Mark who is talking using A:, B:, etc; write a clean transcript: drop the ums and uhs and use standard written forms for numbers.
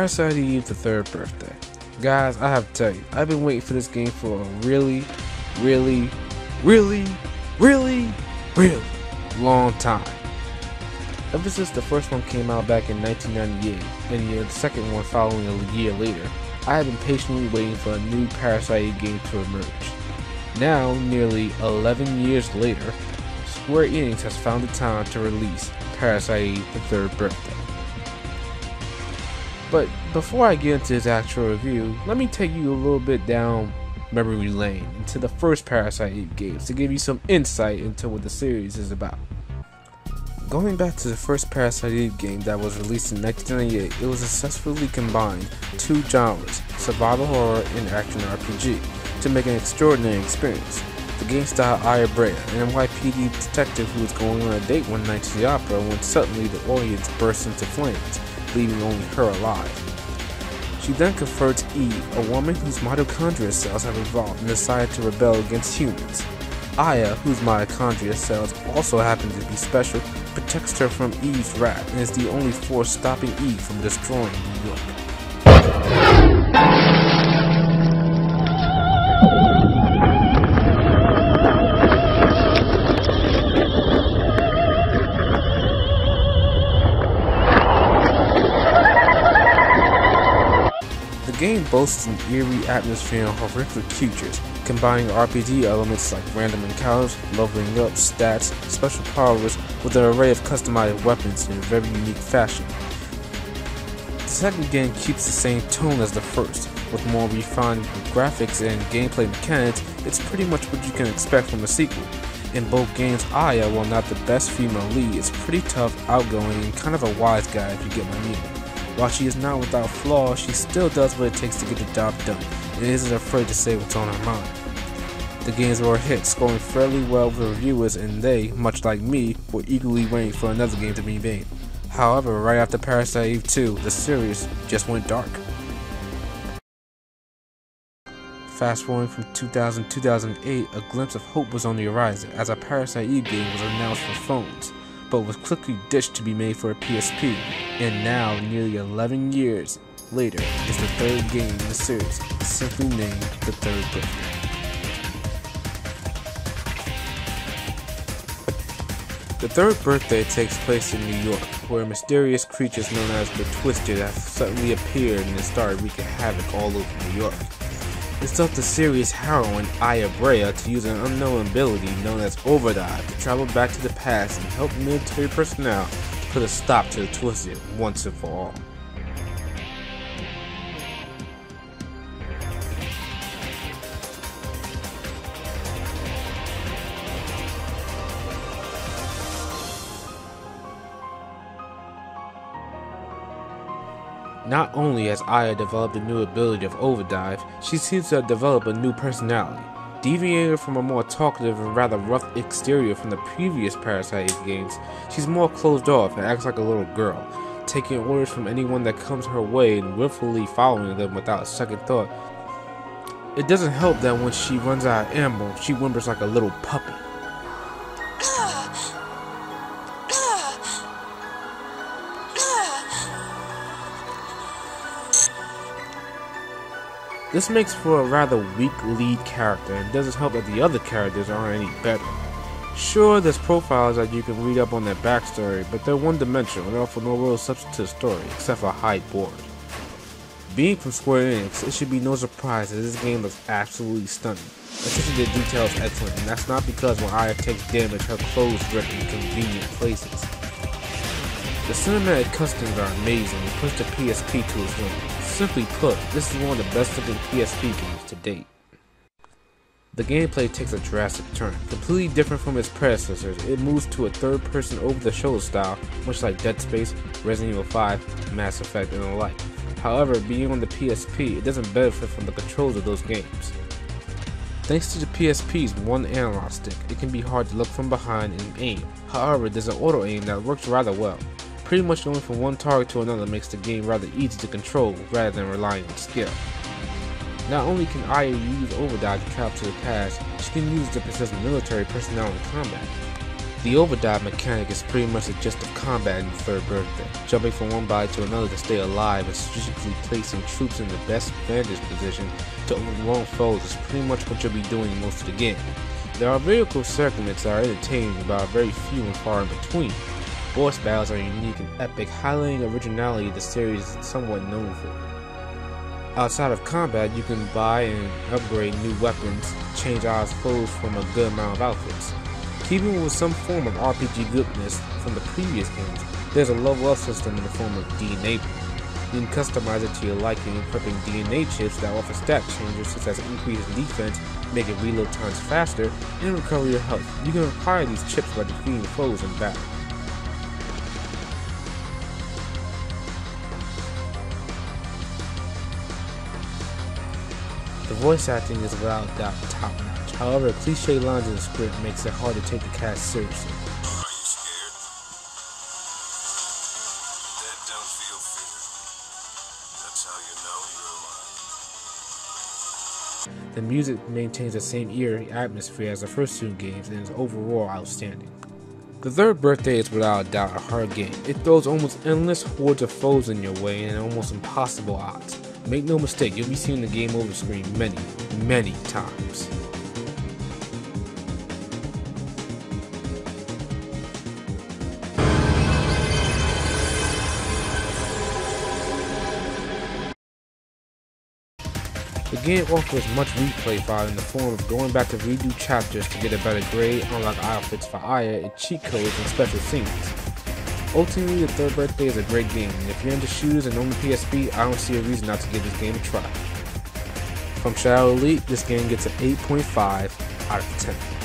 A: Parasite Eve: The Third Birthday. Guys, I have to tell you, I've been waiting for this game for a really long time. Ever since the first one came out back in 1998, and the second one following a year later, I have been patiently waiting for a new Parasite Eve game to emerge. Now, nearly 11 years later, Square Enix has found the time to release Parasite Eve: The Third Birthday. But before I get into this actual review, let me take you a little bit down memory lane into the first Parasite Eve games to give you some insight into what the series is about. Going back to the first Parasite Eve game that was released in 1998, it was successfully combined two genres, survival horror and action RPG, to make an extraordinary experience. The game starred Aya Brea, an NYPD detective who was going on a date one night to the opera when suddenly the audience bursts into flames, leaving only her alive. She then confronts Eve, a woman whose mitochondria cells have evolved and decided to rebel against humans. Aya, whose mitochondria cells also happen to be special, protects her from Eve's wrath and is the only force stopping Eve from destroying New York. The game boasts an eerie atmosphere and horrific creatures, combining RPG elements like random encounters, leveling up, stats, special powers, with an array of customized weapons in a very unique fashion. The second game keeps the same tone as the first, with more refined graphics and gameplay mechanics. It's pretty much what you can expect from a sequel. In both games, Aya, while not the best female lead, is pretty tough, outgoing, and kind of a wise guy if you get my meaning. While she is not without flaws, she still does what it takes to get the job done, and isn't afraid to say what's on her mind. The games were a hit, scoring fairly well with reviewers, and they, much like me, were eagerly waiting for another game to be made. However, right after Parasite Eve 2, the series just went dark. Fast forwarding from 2000 to 2008, a glimpse of hope was on the horizon as a Parasite Eve game was announced for phones, but was quickly ditched to be made for a PSP, and now, nearly 11 years later, is the third game in the series, simply named The Third Birthday. The Third Birthday takes place in New York, where mysterious creatures known as the Twisted have suddenly appeared and started wreaking havoc all over New York. It's up to series heroine Aya Brea to use an unknown ability known as Overdrive to travel back to the past and help military personnel to put a stop to the Twisted once and for all. Not only has Aya developed a new ability of Overdrive, she seems to have developed a new personality. Deviated from a more talkative and rather rough exterior from the previous Parasite Eve games, she's more closed off and acts like a little girl, taking orders from anyone that comes her way and willfully following them without a second thought. It doesn't help that when she runs out of ammo, she whimpers like a little puppy. This makes for a rather weak lead character and doesn't help that the other characters aren't any better. Sure, there's profiles that you can read up on their backstory, but they're one-dimensional and offer no real substance to the story, except for a high board. Being from Square Enix, it should be no surprise that this game looks absolutely stunning. Attention to detail is excellent, and that's not because when Aya takes damage, her clothes rip in convenient places. The cinematic customs are amazing and push the PSP to its limit. Simply put, this is one of the best looking PSP games to date. The gameplay takes a drastic turn. Completely different from its predecessors, it moves to a third-person over-the-shoulder style, much like Dead Space, Resident Evil 5, Mass Effect, and the like. However, being on the PSP, it doesn't benefit from the controls of those games. Thanks to the PSP's one analog stick, it can be hard to look from behind and aim. However, there's an auto-aim that works rather well. Pretty much going from one target to another makes the game rather easy to control rather than relying on skill. Not only can Aya use Overdrive to travel to the past, she can use it to possess military personnel in combat. The overdrive mechanic is pretty much the gist of combat in the third birthday, jumping from one body to another to stay alive and strategically placing troops in the best vantage position to overwhelm foes is pretty much what you'll be doing most of the game. There are vehicle segments that are entertaining, but are very few and far in between. Boss battles are unique and epic, highlighting originality the series is somewhat known for. Outside of combat, you can buy and upgrade new weapons, change out as foes from a good amount of outfits. Keeping with some form of RPG goodness from the previous games, there's a level up system in the form of DNA. You can customize it to your liking, equipping DNA chips that offer stat changes such as increased defense, making reload times faster, and recover your health. You can acquire these chips by defeating foes in battle. The voice acting is without doubt top notch. However, cliche lines in the script makes it hard to take the cast seriously.
B: Are you scared? Dead don't feel fear. That's how you know you're alive.
A: The music maintains the same eerie atmosphere as the first two games and is overall outstanding. The third birthday is without a doubt a hard game. It throws almost endless hordes of foes in your way and almost impossible odds. Make no mistake, you'll be seeing the game over screen many, many times. The game offers much replay value in the form of going back to redo chapters to get a better grade, unlock outfits for Aya, and cheat codes and special scenes. Ultimately, the third birthday is a great game, and if you're into shooters and own the PSP, I don't see a reason not to give this game a try. From Shadow Elite, this game gets an 8.5 out of 10.